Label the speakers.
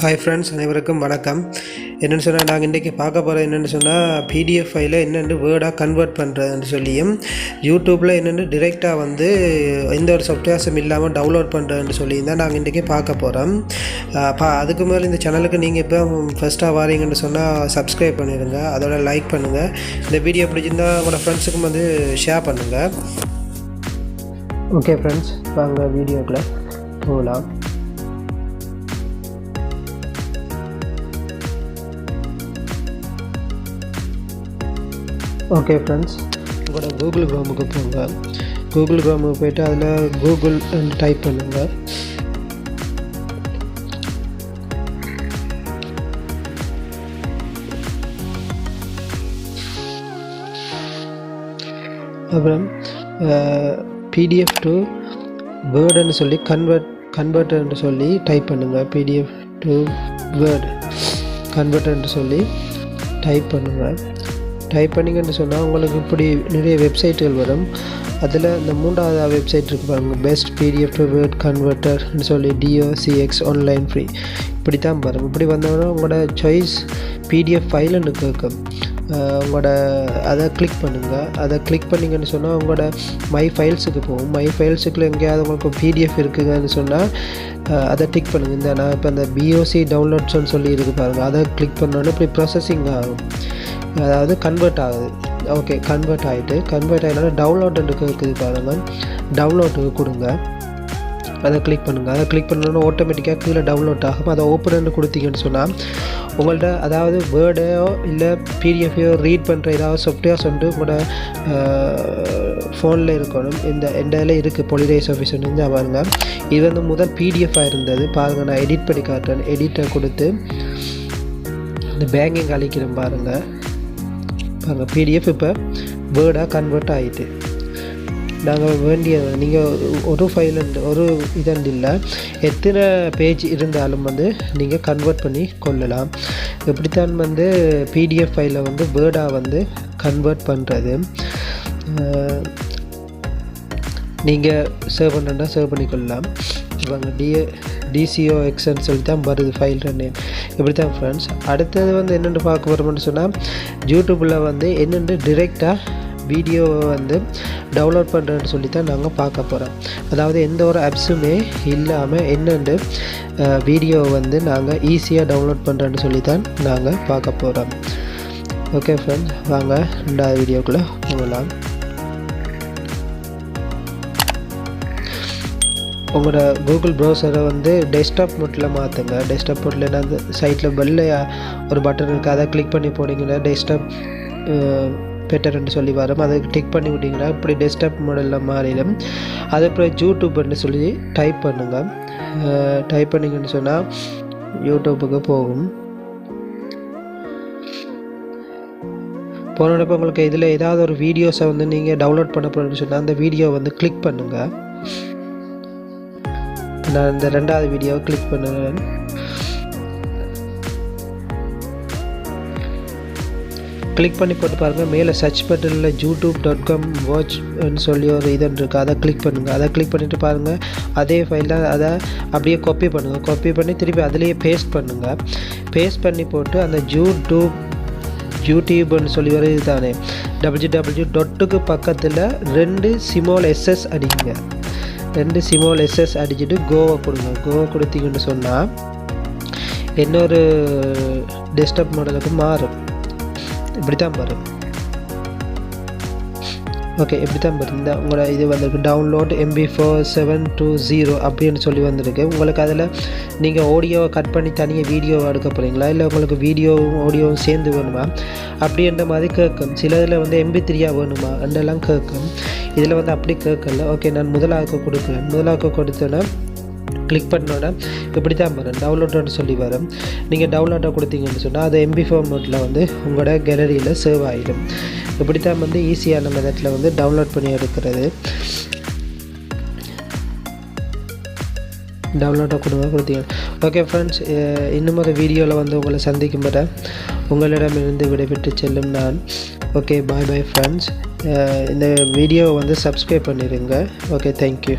Speaker 1: Hi friends, அனைவருக்கும் வணக்கம். என்னென்னு சொன்னால் நாங்கள் இன்றைக்கி பார்க்க போகிறது என்னென்னு சொன்னால் பிடிஎஃப் ஃபைலை என்னென்னு வேர்டாக கன்வெர்ட் பண்ணுறதுன்னு சொல்லியும் யூடியூப்பில் என்னென்னு டிரெக்டாக வந்து எந்த ஒரு சாஃப்ட்வேர்ஸும் இல்லாமல் டவுன்லோட் பண்ணுறதுன்னு சொல்லியும் தான் நாங்கள் இன்றைக்கி பார்க்க போகிறோம். அதுக்கு மேலே இந்த சேனலுக்கு நீங்கள் இப்போ ஃபஸ்ட்டாக வாரீங்கன்னு சொன்னால் சப்ஸ்கிரைப் பண்ணிடுங்க, அதோட லைக் பண்ணுங்கள். இந்த வீடியோ பிடிச்சிருந்தால் உங்களோட ஃப்ரெண்ட்ஸுக்கும் வந்து ஷேர் பண்ணுங்கள். ஓகே ஃப்ரெண்ட்ஸ், வாங்க வீடியோக்குள்ளே போகலாம். ஓகே ஃப்ரெண்ட்ஸ், உங்களோட கூகுள் க்ரோமுக்கு போங்க. கூகுள் க்ரோமுக்கு போய்ட்டு அதில் கூகுள் டைப் பண்ணுங்கள். அப்புறம் பிடிஎஃப் டு வேர்டுன்னு சொல்லி கன்வெர்ட்னு சொல்லி டைப் பண்ணுங்கள். பிடிஎஃப் டு வேர்டு கன்வெர்ட்னு சொல்லி டைப் பண்ணுங்கள். டைப் பண்ணிங்கன்னு சொன்னால் உங்களுக்கு இப்படி நிறைய வெப்சைட்டுகள் வரும். அதில் இந்த 3வது வெப்சைட் இருக்குது பாருங்கள், பெஸ்ட் பிடிஎஃப் டு வேர்ட் கன்வெர்ட்டர்னு சொல்லி DOCX ஆன்லைன் ஃப்ரீ, இப்படி தான் வரும். இப்படி வந்தோன்னா உங்களோட சாய்ஸ் பிடிஎஃப் ஃபைலுன்னு கேட்கும். உங்களோட அதை கிளிக் பண்ணுங்கள். அதை கிளிக் பண்ணிங்கன்னு சொன்னால் உங்களோட மை ஃபைல்ஸுக்கு போகும். மை ஃபைல்ஸுக்குள்ள எங்கேயாவது உங்களுக்கு பிடிஎஃப் இருக்குதுன்னு சொன்னால் அதை டிக் பண்ணுங்கள். இந்த நான் இப்போ அந்த BOC டவுன்லோட்ஸ்ன்னு சொல்லி இருக்குது பாருங்கள், அதை கிளிக் பண்ணோன்னே இப்படி ப்ராசஸிங் ஆகும், அதாவது கன்வெர்ட் ஆகுது. ஓகே, கன்வெர்ட் ஆகிட்டோன்னா டவுன்லோடுக்கு இருக்குது பாருங்கள், டவுன்லோட்டுக்கு கொடுங்க. அதை கிளிக் பண்ணுங்கள். அதை கிளிக் பண்ணோன்னா ஆட்டோமேட்டிக்காக கீழே டவுன்லோட் ஆகும். அதை ஓப்பன் கொடுத்தீங்கன்னு சொன்னால் உங்கள்கிட்ட அதாவது வேர்டையோ இல்லை பிடிஎஃபையோ ரீட் பண்ணுற ஏதாவது சாஃப்ட்வேர்ஸ் வந்து உங்களோட ஃபோனில் இருக்கணும். இந்த இதில் இருக்குது பாலிடைஸ் ஆஃபீஸ் வந்து பாருங்கள். இது வந்து முதல் பிடிஎஃபாக இருந்தது பாருங்கள். நான் எடிட் பண்ணி காட்டுறேன். எடிட்டை கொடுத்து இந்த பேங்கிங் அழிக்கிறேன் பாருங்கள். பிடிஎஃப் இப்போ வேர்டாக கன்வெர்ட் ஆகிட்டு நாங்கள் வேண்டிய நீங்கள் ஒரு ஃபைல் ஒரு இதன் இல்லை எத்தனை பேஜ் இருந்தாலும் வந்து நீங்கள் கன்வெர்ட் பண்ணி கொள்ளலாம். இப்படித்தான் வந்து பிடிஎஃப் ஃபைலை வந்து வேர்டாக வந்து கன்வெர்ட் பண்ணுறது. நீங்கள் சேவ் பண்ணுறா சேவ் பண்ணிக்கொள்ளலாம். இவங்க DCOXன்னு சொல்லி தான் வருது ஃபைல் நேம். இப்படி தான் ஃப்ரெண்ட்ஸ். அடுத்தது வந்து என்னென்னு பார்க்க போகிறோம்னு சொன்னால் யூடியூப்பில் வந்து என்னென்று டிரெக்டாக வீடியோவை வந்து டவுன்லோட் பண்ணுறேன்னு சொல்லி தான் நாங்கள் பார்க்க போகிறோம். அதாவது எந்த ஒரு ஆப்ஸுமே இல்லாமல் என்னென்று வீடியோவை வந்து நாங்கள் ஈஸியாக டவுன்லோட் பண்ணுறேன்னு சொல்லி தான் நாங்கள் பார்க்க போகிறோம். ஓகே ஃப்ரெண்ட்ஸ், வாங்க 2வது வீடியோக்குள்ளே போகலாம். உங்களோட கூகுள் ப்ரௌசரை வந்து டெஸ்க்டாப் மோட்டில் மாற்றுங்க. டெஸ்க்டாப் மோட்டில் என்ன அந்த சைட்டில் வெள்ளையாக ஒரு பட்டன் இருக்குது, அதை கிளிக் பண்ணி போட்டிங்கன்னா டெஸ்க்டாப் பெட்டர்ன்னு சொல்லி வரும். அதை டிக் பண்ணி விட்டிங்கன்னா இப்படி டெஸ்க்டாப் மாடலில் மாறிடும். அதுக்கப்புறம் யூடியூப்னு சொல்லி டைப் பண்ணுங்கள். டைப் பண்ணிங்கன்னு சொன்னால் யூடியூப்புக்கு போகும். போனப்போ உங்களுக்கு இதில் ஏதாவது ஒரு வீடியோஸை வந்து நீங்கள் டவுன்லோட் பண்ண போகிறேன்னு சொன்னால் அந்த வீடியோ வந்து கிளிக் பண்ணுங்கள். நான் இந்த 2வது வீடியோவை கிளிக் பண்ணுறேன். கிளிக் பண்ணி போட்டு பாருங்கள். மேலே சர்ச் பட்டனில் youtube.com watchன்னு சொல்லி ஒரு இதன் இருக்குது, அதை கிளிக் பண்ணுங்கள். அதை கிளிக் பண்ணிவிட்டு பாருங்கள், அதே ஃபைலில் அதை அப்படியே காப்பி பண்ணுங்கள். காப்பி பண்ணி திருப்பி அதிலேயே பேஸ்ட் பண்ணுங்கள். பேஸ்ட் பண்ணி போட்டு அந்த யூடியூப்னு சொல்லி வர இது தானே www.க்கு பக்கத்தில் 2 ஸ்மால் SS அடிங்க. 2 ஸ்மால் SS அடிச்சுட்டு கோவை கொடுங்க. கோவை கொடுத்தீங்கன்னு சொன்னால் இன்னொரு டெஸ்க்டாப் மாடலுக்கு மாறும். இப்படி தான் வரும். ஓகே, இப்படி தான் வரும். இந்த உங்களோட இது வந்திருக்கு டவுன்லோட் MB4720 அப்படின்னு சொல்லி வந்திருக்கு. உங்களுக்கு அதில் நீங்கள் ஆடியோவை கட் பண்ணி தனியாக வீடியோவை எடுக்க போகிறீங்களா, இல்லை உங்களுக்கு வீடியோவும் ஆடியோவும் சேர்ந்து வேணுமா அப்படின்ற மாதிரி கேட்கும். சிலதில் வந்து MP3 வேணுமா என்றெல்லாம் கேட்கும். இதில் வந்து அப்படி கேட்கல. ஓகே, நான் முதலாக கொடுக்குறேன். முதலாக கொடுத்தோன்னா கிளிக் பண்ணோன்னா இப்படி தான் வரும், டவுன்லோடுன்னு சொல்லி வரும். நீங்கள் டவுன்லோட்டை கொடுத்தீங்கன்னு சொன்னால் அது MP4 மோட்டில் வந்து உங்களோட கேலரியில் சேவ் ஆகிடும். இப்படி தான் வந்து ஈஸியான மெத்தடில் வந்து டவுன்லோட் பண்ணி எடுக்கிறது. டவுன்லோட்டை கொடுத்தீங்க. ஓகே ஃப்ரெண்ட்ஸ், இன்னும் ஒரு வீடியோவில் வந்து உங்களை சந்திக்கும் வரை உங்களிடமிருந்து விடைபெற்று செல்லும் நான். Okay, bye friends. இந்த வீடியோவை வந்து சப்ஸ்கிரைப் பண்ணிடுங்க. Okay, thank you.